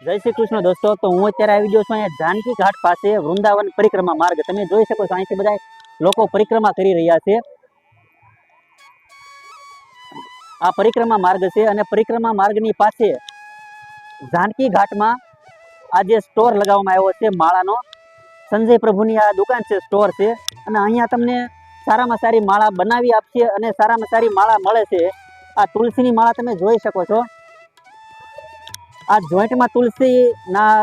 જય શ્રી કૃષ્ણ દોસ્તો। તો હું અત્યારે આવી ગયો છું અહીંયા जानकी घाट પાસે વૃંદાવન પરિક્રમા માર્ગ। તમે જોઈ શકો છો અહીંથી બધા લોકો પરિક્રમા કરી રહ્યા છે। આ પરિક્રમા માર્ગ છે અને પરિક્રમા માર્ગની પાસે जानकी ઘાટમાં આ જે સ્ટોર લગાવવામાં આવ્યો છે માળાનો, સંજય પ્રભુની આ દુકાન છે, સ્ટોર છે અને અહીંયા તમને સારામાં સારી માળા બનાવી આપશે અને સારામાં સારી માળા મળે છે। આ તુલસીની માળા તમે જોઈ શકો છો। આ જોઈન્ટમાં તુલસીના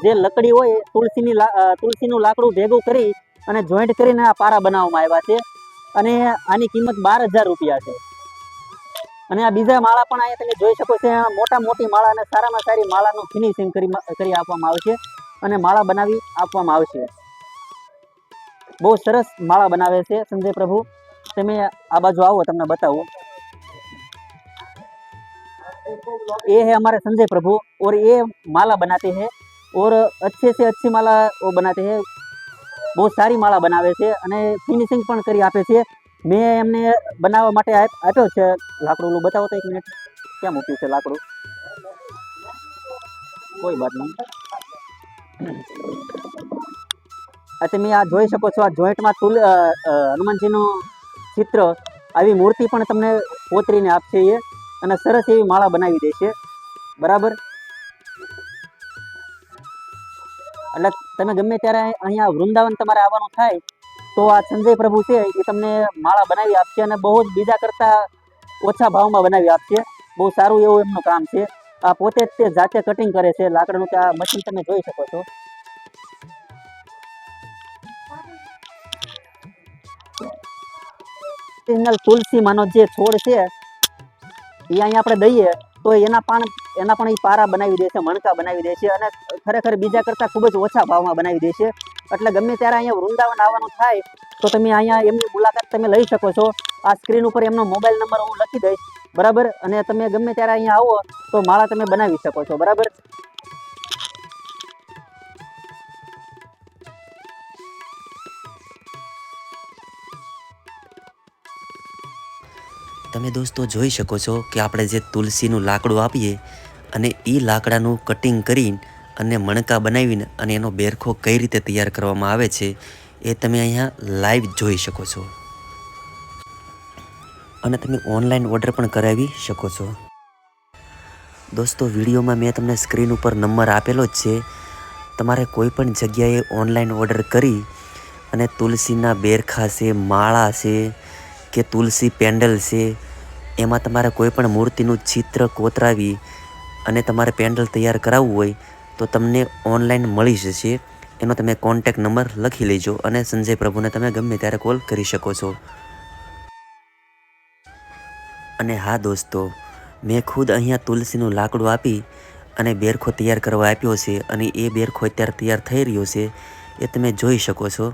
જે લકડી હોય તુલસીનું લાકડું ભેગું કરી અને જોઈન્ટ કરીને આ પારા બનાવવામાં આવ્યા છે અને આની કિંમત 12,000 રૂપિયા છે। અને આ બીજા માળા પણ અહીંયા તમે જોઈ શકો છો। મોટા મોટી માળા અને સારામાં સારી માળાનું ફિનિશિંગ કરી આપવામાં આવશે અને માળા બનાવી આપવામાં આવશે। બહુ સરસ માળા બનાવે છે संजय प्रभु। તમે આ બાજુ આવો, તમને બતાવું। ये है हमारे संजय प्रभु और ये माला बनाते हैं और अच्छे से अच्छी माला वो बनाते हैं। बहुत सारी माला बनावे છે અને ફિનિશિંગ પણ કરી આપે છે। મેં એમને બનાવવા માટે આપ્યો છે લાકડું। બતાવો તો 1 મિનિટ, ક્યાં મૂક્યું છે લાકડું? કોઈ વાત નહીં। આ તમે આ જોઈ શકો છો। આ જોઈન્ટમાં હનુમાનજીનું ચિત્ર, આવી મૂર્તિ પણ તમને કોતરીને આપશે એ અને સરસ એવી માળા બનાવી દેશે, બરાબર। એટલે તમે ગમે ત્યારે અહીંયા વૃંદાવન તમારે આવવાનું થાય તો આ સંજય પ્રભુ છે એ તમને માળા બનાવી આપશે અને બહુ જ બીજા કરતા ઓછા ભાવમાં બનાવી આપશે। બહુ સારું એવું એમનું કામ છે। આ પોતે જ તે જાતે કટિંગ કરે છે લાકડાનું, કે આ મશીન તમે જોઈ શકો છો। તુલસી માનો જે છોડ છે એ અહીંયા આપણે દઈએ તો એના પણ એ પારા બનાવી દેશે, મણકા બનાવી દેશે અને ખરેખર બીજા કરતાં ખૂબ જ ઓછા ભાવમાં બનાવી દેશે। એટલે ગમે ત્યારે અહીંયા વૃંદાવન આવવાનું થાય તો તમે અહીંયા એમની મુલાકાત તમે લઈ શકો છો। આ સ્ક્રીન ઉપર એમનો મોબાઈલ નંબર હું લખી દઈશ, બરાબર। અને તમે ગમે ત્યારે અહીંયા આવો તો માળા તમે બનાવી શકો છો, બરાબર। તમે દોસ્તો જોઈ શકો છો કે આપણે જે તુલસીનું લાકડું આપીએ અને એ લાકડાનું કટિંગ કરીને અને મણકા બનાવીને અને એનો બેરખો કઈ રીતે તૈયાર કરવામાં આવે છે એ તમે અહીંયા લાઈવ જોઈ શકો છો અને તમે ઓનલાઈન ઓર્ડર પણ કરાવી શકો છો। દોસ્તો વિડીયોમાં મેં તમને સ્ક્રીન ઉપર નંબર આપેલો જ છે। તમારે કોઈ પણ જગ્યાએ ઓનલાઈન ઓર્ડર કરી અને તુલસીના બેરખા છે, માળા છે કે તુલસી પેન્ડલ છે, એમાં તમારે કોઈ પણ મૂર્તિનું ચિત્ર કોતરાવી અને તમારે પેન્ડલ તૈયાર કરાવવું હોય તો તમને ઓનલાઈન મળી જશે। એનો તમે કોન્ટેક્ટ નંબર લખી લેજો અને સંજય પ્રભુને તમે ગમે ત્યારે કોલ કરી શકો છો। અને હા દોસ્તો, મેં ખુદ અહીંયા તુલસીનું લાકડું આપી અને બેરખો તૈયાર કરવા આપ્યો છે અને એ બેરખો અત્યારે તૈયાર થઈ રહ્યો છે। એ તમે જોઈ શકો છો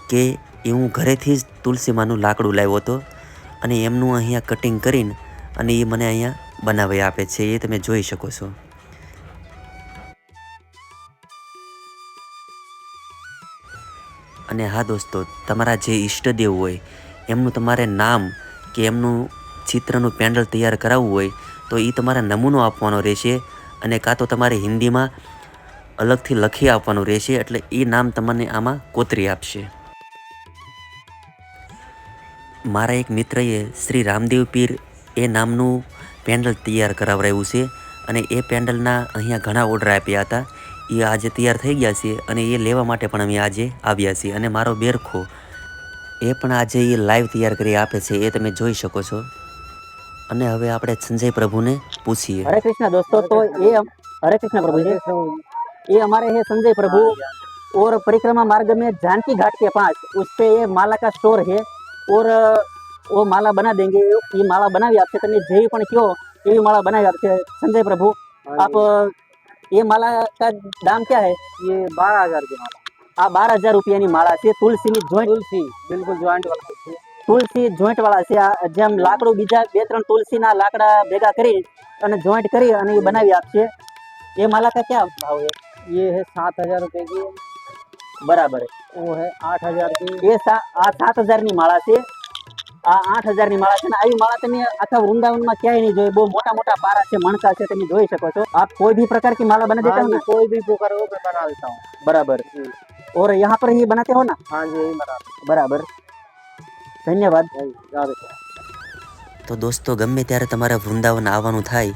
કે એ હું ઘરેથી જ તુલસીમાંનું લાકડું લાવ્યો હતો અને એમનું અહીંયા કટિંગ કરીને અને એ મને અહીંયા બનાવી આપે છે, એ તમે જોઈ શકો છો। અને હા દોસ્તો, તમારા જે ઈષ્ટદેવ હોય એમનું તમારે નામ કે એમનું ચિત્રનું પેન્ડલ તૈયાર કરાવવું હોય તો એ તમારે નમૂનો આપવાનો રહેશે અને કાં તો તમારે હિન્દીમાં અલગથી લખી આપવાનું રહેશે, એટલે એ નામ તમને આમાં કોતરી આપશે। મારા એક મિત્રએ શ્રી રામદેવ પીર એ નામનું પેન્ડલ તૈયાર કરાવરાયું છે અને એ પેન્ડલના અહીંયા ઘણા ઓર્ડર આપ્યા હતા। એ આજે તૈયાર થઈ ગયા છે અને એ લેવા માટે પણ અમે આજે આવ્યા છીએ અને મારો બેરખો એ પણ આજે એ લાઈવ તૈયાર કરી આપે છે, એ તમે જોઈ શકો છો। અને હવે આપણે સંજય પ્રભુને પૂછીએ। हरे कृष्णा दोस्तों। तो ये हरे कृष्णा प्रभु जी, ये हमारे हैं संजय प्रभु और परिक्रमा मार्ग में जानकी घाट के पास उस पे ये माला का स्टोर है और वो माला बना देंगे। ये माला बनावी आपसे, તમે જેવી પણ કયો એવી માળા બનાવી આપશે संजय प्रभु। आप ये माला का दाम क्या है? ये 12,000 की माला। આ 12,000 રૂપિયાની માળા છે। તુલસીની જોઈન્ટ, तुलसी बिल्कुल ज्वाइंट वाला है। તુલસી જોઈન્ટ વાળા છે। જેમ લાકડું બીજા 2-3 તુલસીના લાકડા ભેગા કરી અને જોઈન્ટ કરી અને એ બનાવી આપશે। ये माला का क्या भाव है? ये है 7,000 रुपए की, बराबर है। वो है 8,000 की। ये 7,000 ની માળા છે। આ 8,000 ની માળા છે ને આવી માળા તમે આખા વૃંદાવનમાં ક્યાંય નહીં જોઈ. બહુ મોટા મોટા પારા છે, મણકા છે, તમે જોઈ શકો છો. आप कोई भी प्रकार की माला बना देते हाँ हो जी, ना? कोई भी प्रकार हो मैं बना देता हूँ। बराबर. जी, और यहाँ पर ही बनाते हो ना? हाँ जी, यही बना देता बराबर. धन्यवाद. हूँ। राधे श्याम। તો દોસ્તો ગમે ત્યારે તમારે વૃંદાવન આવવાનું થાય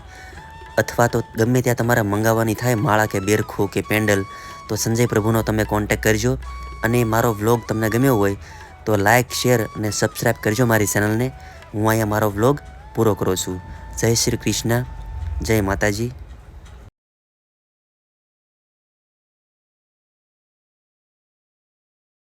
અથવા તો ગમે ત્યાં તમારે મંગાવવાની થાય માળા કે બેરખું કે પેન્ડલ, તો સંજય પ્રભુનો તમે કોન્ટેક કરજો. અને મારો વ્લોગ તમને ગમ્યો હોય તો લાઇક, શેર અને સબસ્ક્રાઈબ કરજો મારી ચેનલને. હું અહીંયા મારો વ્લોગ પૂરો કરું છું. જય શ્રી કૃષ્ણ, જય માતાજી.